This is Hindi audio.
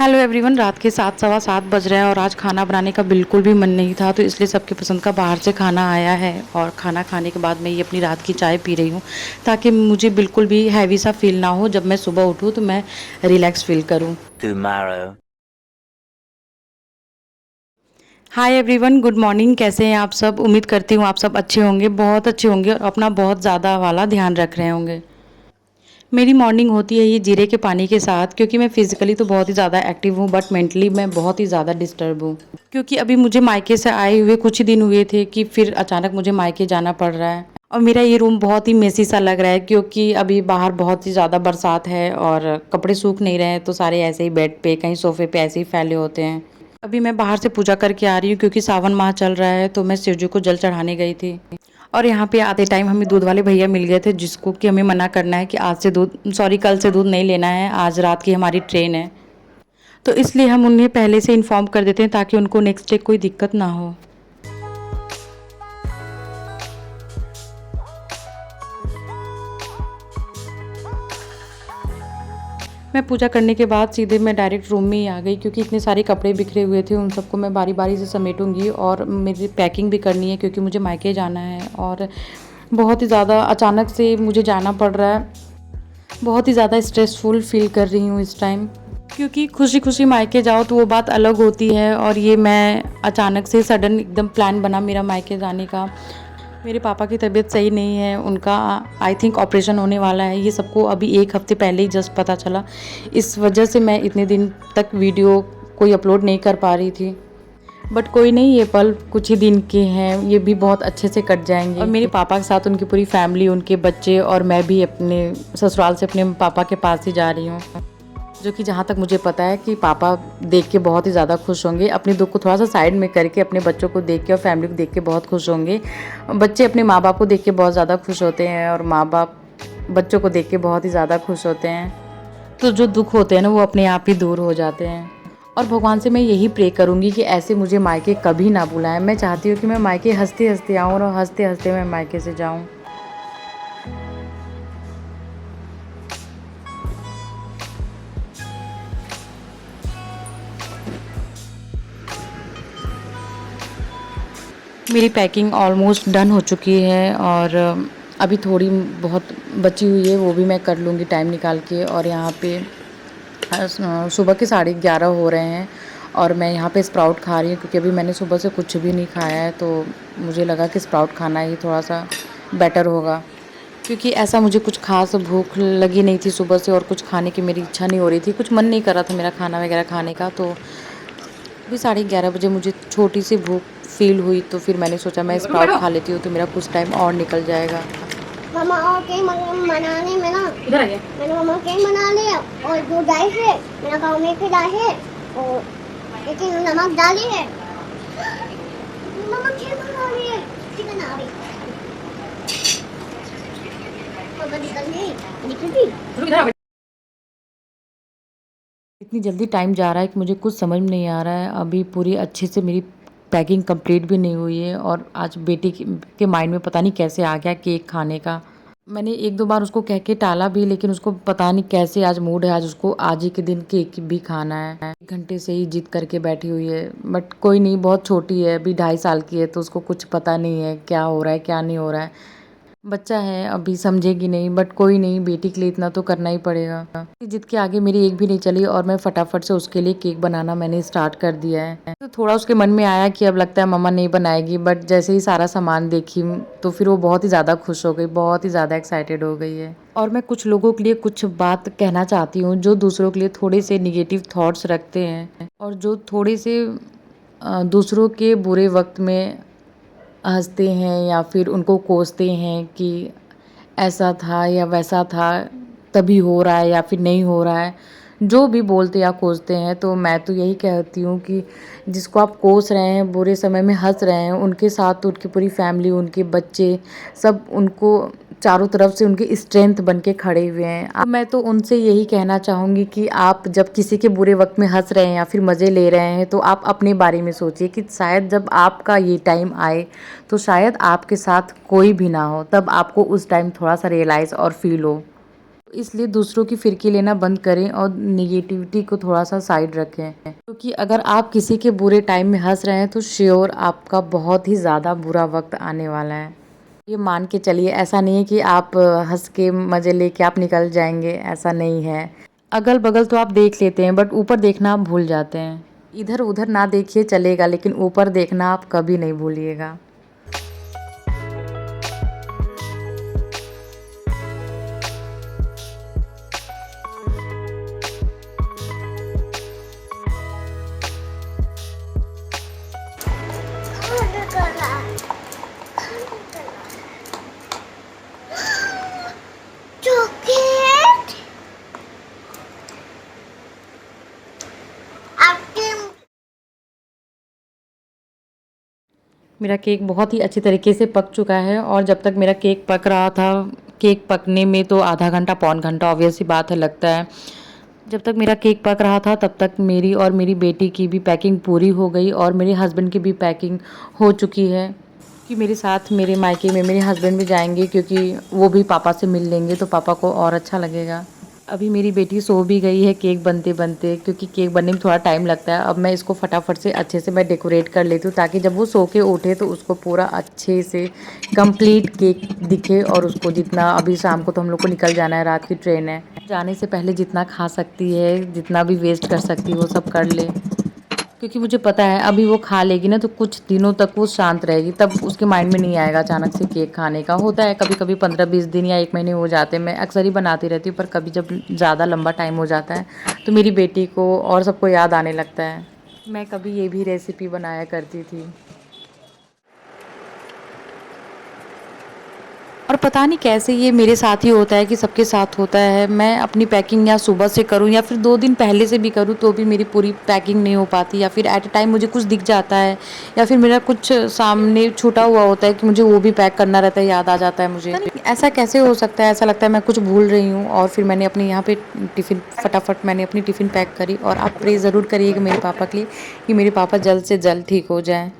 हेलो एवरीवन, रात के 7 सवा 7 बज रहे हैं और आज खाना बनाने का बिल्कुल भी मन नहीं था, तो इसलिए सबके पसंद का बाहर से खाना आया है। और खाना खाने के बाद मैं ये अपनी रात की चाय पी रही हूँ, ताकि मुझे बिल्कुल भी हैवी सा फील ना हो। जब मैं सुबह उठूँ तो मैं रिलैक्स फील करूँ। tomorrow। Hi everyone, good morning. कैसे हैं आप सब? उम्मीद करती हूँ आप सब अच्छे होंगे, बहुत अच्छे होंगे और अपना बहुत ज़्यादा वाला ध्यान रख रहे होंगे। मेरी मॉर्निंग होती है ये जीरे के पानी के साथ, क्योंकि मैं फ़िज़िकली तो बहुत ही ज़्यादा एक्टिव हूँ, बट मेंटली मैं बहुत ही ज़्यादा डिस्टर्ब हूँ। क्योंकि अभी मुझे मायके से आए हुए कुछ ही दिन हुए थे कि फिर अचानक मुझे मायके जाना पड़ रहा है। और मेरा ये रूम बहुत ही मेसी सा लग रहा है, क्योंकि अभी बाहर बहुत ही ज़्यादा बरसात है और कपड़े सूख नहीं रहे हैं, तो सारे ऐसे ही बेड पे कहीं सोफ़े पे ऐसे ही फैले होते हैं। अभी मैं बाहर से पूजा करके आ रही हूँ, क्योंकि सावन माह चल रहा है, तो मैं शिव जी को जल चढ़ाने गई थी। और यहाँ पे आते टाइम हमें दूध वाले भैया मिल गए थे, जिसको कि हमें मना करना है कि आज से दूध सॉरी कल से दूध नहीं लेना है, आज रात की हमारी ट्रेन है। तो इसलिए हम उन्हें पहले से इन्फॉर्म कर देते हैं, ताकि उनको नेक्स्ट डे कोई दिक्कत ना हो। मैं पूजा करने के बाद सीधे मैं डायरेक्ट रूम में ही आ गई, क्योंकि इतने सारे कपड़े बिखरे हुए थे, उन सबको मैं बारी बारी से समेटूंगी और मेरी पैकिंग भी करनी है, क्योंकि मुझे मायके जाना है। और बहुत ही ज़्यादा अचानक से मुझे जाना पड़ रहा है, बहुत ही ज़्यादा स्ट्रेसफुल फील कर रही हूँ इस टाइम। क्योंकि खुशी खुशी मायके जाओ तो वो बात अलग होती है, और ये मैं अचानक से सडन एकदम प्लान बना मेरा मायके जाने का। मेरे पापा की तबीयत सही नहीं है, उनका आई थिंक ऑपरेशन होने वाला है। ये सबको अभी 1 हफ्ते पहले ही जस्ट पता चला। इस वजह से मैं इतने दिन तक वीडियो कोई अपलोड नहीं कर पा रही थी। बट कोई नहीं, ये पल कुछ ही दिन के हैं, ये भी बहुत अच्छे से कट जाएंगे। और मेरे पापा के साथ उनकी पूरी फैमिली, उनके बच्चे और मैं भी अपने ससुराल से अपने पापा के पास ही जा रही हूँ, जो कि जहाँ तक मुझे पता है कि पापा देख के बहुत ही ज़्यादा खुश होंगे। अपने दुख को थोड़ा सा साइड में करके अपने बच्चों को देख के और फैमिली को देख के बहुत खुश होंगे। बच्चे अपने माँ बाप को देख के बहुत ज़्यादा खुश होते हैं, और माँ बाप बच्चों को देख के बहुत ही ज़्यादा खुश होते हैं। तो जो दुख होते हैं ना, वो अपने आप ही दूर हो जाते हैं। और भगवान से मैं यही प्रे करूँगी कि ऐसे मुझे मायके कभी ना बुलाएं। मैं चाहती हूँ कि मैं मायके हंसते हंसते आऊँ और हंसते हंसते मैं मायके से जाऊँ। मेरी पैकिंग ऑलमोस्ट डन हो चुकी है, और अभी थोड़ी बहुत बची हुई है, वो भी मैं कर लूँगी टाइम निकाल के। और यहाँ पे सुबह के 11:30 हो रहे हैं, और मैं यहाँ पे स्प्राउट खा रही हूँ, क्योंकि अभी मैंने सुबह से कुछ भी नहीं खाया है, तो मुझे लगा कि स्प्राउट खाना ही थोड़ा सा बेटर होगा। क्योंकि ऐसा मुझे कुछ ख़ास भूख लगी नहीं थी सुबह से, और कुछ खाने की मेरी इच्छा नहीं हो रही थी, कुछ मन नहीं कर रहा था मेरा खाना वगैरह खाने का। तो अभी 11:30 बजे मुझे छोटी सी भूख फील हुई, तो फिर मैंने सोचा मैं स्प्राउट खा लेती हूँ, तो मेरा कुछ टाइम और निकल जाएगा। मामा और केक बनाने में ना मैंने मामा केक बना लिया और जो डाइस है मेरा गाँव में खिलाई है और लेकिन नमक डाली है। मामा केक बना रही है, चिकन आ रही पापा निकल गई। इतनी जल्दी टाइम जा रहा है कि मुझे कुछ समझ में नहीं आ रहा है। अभी पूरी अच्छे से मेरी पैकिंग कंप्लीट भी नहीं हुई है, और आज बेटी के माइंड में पता नहीं कैसे आ गया केक खाने का। मैंने 1-2 बार उसको कह के टाला भी, लेकिन उसको पता नहीं कैसे आज मूड है, आज उसको आज ही के दिन केक भी खाना है। 1 घंटे से ही जिद करके बैठी हुई है, बट कोई नहीं, बहुत छोटी है, अभी 2.5 साल की है, तो उसको कुछ पता नहीं है क्या हो रहा है क्या नहीं हो रहा है। बच्चा है, अभी समझेगी नहीं, बट कोई नहीं, बेटी के लिए इतना तो करना ही पड़ेगा। जिद के आगे मेरी एक भी नहीं चली, और मैं फटाफट से उसके लिए केक बनाना मैंने स्टार्ट कर दिया है। तो थोड़ा उसके मन में आया कि अब लगता है मम्मा नहीं बनाएगी, बट जैसे ही सारा सामान देखी तो फिर वो बहुत ही ज़्यादा खुश हो गई, बहुत ही ज़्यादा एक्साइटेड हो गई है। और मैं कुछ लोगों के लिए कुछ बात कहना चाहती हूँ, जो दूसरों के लिए थोड़े से निगेटिव थॉट्स रखते हैं, और जो थोड़े से दूसरों के बुरे वक्त में हँसते हैं, या फिर उनको कोसते हैं कि ऐसा था या वैसा था, तभी हो रहा है या फिर नहीं हो रहा है। जो भी बोलते या कोसते हैं, तो मैं तो यही कहती हूँ कि जिसको आप कोस रहे हैं, बुरे समय में हँस रहे हैं, उनके साथ तो उनकी पूरी फैमिली, उनके बच्चे, सब उनको चारों तरफ से उनकी स्ट्रेंथ बन के खड़े हुए हैं। मैं तो उनसे यही कहना चाहूँगी कि आप जब किसी के बुरे वक्त में हँस रहे हैं या फिर मज़े ले रहे हैं, तो आप अपने बारे में सोचिए कि शायद जब आपका ये टाइम आए, तो शायद आपके साथ कोई भी ना हो, तब आपको उस टाइम थोड़ा सा रियलाइज़ और फील हो। इसलिए दूसरों की फिरकी लेना बंद करें और नेगेटिविटी को थोड़ा-सा साइड रखें। क्योंकि अगर आप किसी के बुरे टाइम में हँस रहे हैं तो श्योर आपका बहुत ही ज़्यादा बुरा वक़्त आने वाला है। ये मान के चलिए, ऐसा नहीं है कि आप हँस के मज़े लेके आप निकल जाएँगे, ऐसा नहीं है। अगल-बगल तो आप देख लेते हैं बट ऊपर देखना आप भूल जाते हैं। इधर-उधर ना देखिए चलेगा, लेकिन ऊपर देखना आप कभी नहीं भूलिएगा। चॉकलेट आपके मेरा केक बहुत ही अच्छे तरीके से पक चुका है और जब तक मेरा केक पक रहा था, केक पकने में तो आधा घंटा पौन घंटा ऑब्वियस सी बात है लगता है। जब तक मेरा केक पक रहा था तब तक मेरी और मेरी बेटी की भी पैकिंग पूरी हो गई और मेरे हस्बैंड की भी पैकिंग हो चुकी है। कि मेरे साथ मेरे मायके में मेरे हस्बैंड भी जाएंगे क्योंकि वो भी पापा से मिल लेंगे तो पापा को और अच्छा लगेगा। अभी मेरी बेटी सो भी गई है केक बनते-बनते, क्योंकि केक बनने में थोड़ा टाइम लगता है। अब मैं इसको फटाफट से अच्छे से मैं डेकोरेट कर लेती हूँ ताकि जब वो सो के उठे तो उसको पूरा अच्छे से कंप्लीट केक दिखे और उसको जितना, अभी शाम को तो हम लोग को निकल जाना है, रात की ट्रेन है। जाने से पहले जितना खा सकती है, जितना भी वेस्ट कर सकती है वो सब कर ले। क्योंकि मुझे पता है अभी वो खा लेगी ना तो कुछ दिनों तक वो शांत रहेगी, तब उसके माइंड में नहीं आएगा अचानक से केक खाने का। होता है कभी-कभी 15-20 दिन या 1 महीने हो जाते हैं, मैं अक्सर ही बनाती रहती हूँ, पर कभी जब ज़्यादा लंबा टाइम हो जाता है तो मेरी बेटी को और सबको याद आने लगता है। मैं कभी ये भी रेसिपी बनाया करती थी। और पता नहीं कैसे ये मेरे साथ ही होता है कि सबके साथ होता है। मैं अपनी पैकिंग या सुबह से करूँ या फिर 2 दिन पहले से भी करूँ तो भी मेरी पूरी पैकिंग नहीं हो पाती, या फिर एट अ टाइम मुझे कुछ दिख जाता है या फिर मेरा कुछ सामने छूटा हुआ होता है कि मुझे वो भी पैक करना रहता है, याद आ जाता है मुझे। पता नहीं ऐसा कैसे हो सकता है, ऐसा लगता है मैं कुछ भूल रही हूँ और फिर मैंने अपने यहाँ पे टिफ़िन फटाफट मैंने अपनी टिफ़िन पैक करी। और आप प्रे ज़रूर करिएगा मेरे पापा के लिए कि मेरे पापा जल्द से जल्द ठीक हो जाएँ।